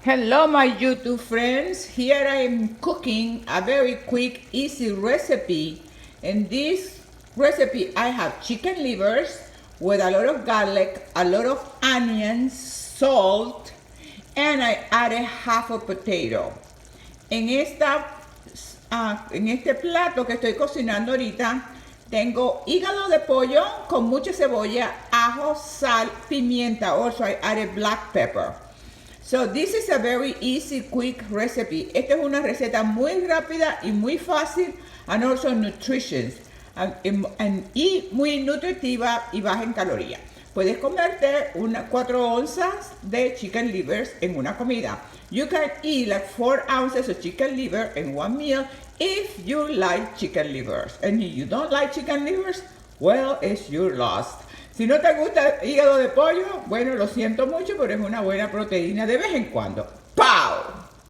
Hello my YouTube friends, here I am cooking a very quick easy recipe. In this recipe I have chicken livers with a lot of garlic, a lot of onions, salt, and I added half a potato. En este plato que estoy cocinando ahorita tengo hígado de pollo con mucha cebolla, ajo, sal, pimienta. Also I added black pepper. So this is a very easy, quick recipe. Esta es una receta muy rápida y muy fácil, and also nutritious, y muy nutritiva y baja en calorías. Puedes comerte 4 onzas de chicken livers en una comida. You can eat like 4 ounces of chicken liver in one meal if you like chicken livers. And if you don't like chicken livers, well, it's your loss. Si no te gusta hígado de pollo, bueno, lo siento mucho, pero es una buena proteína de vez en cuando.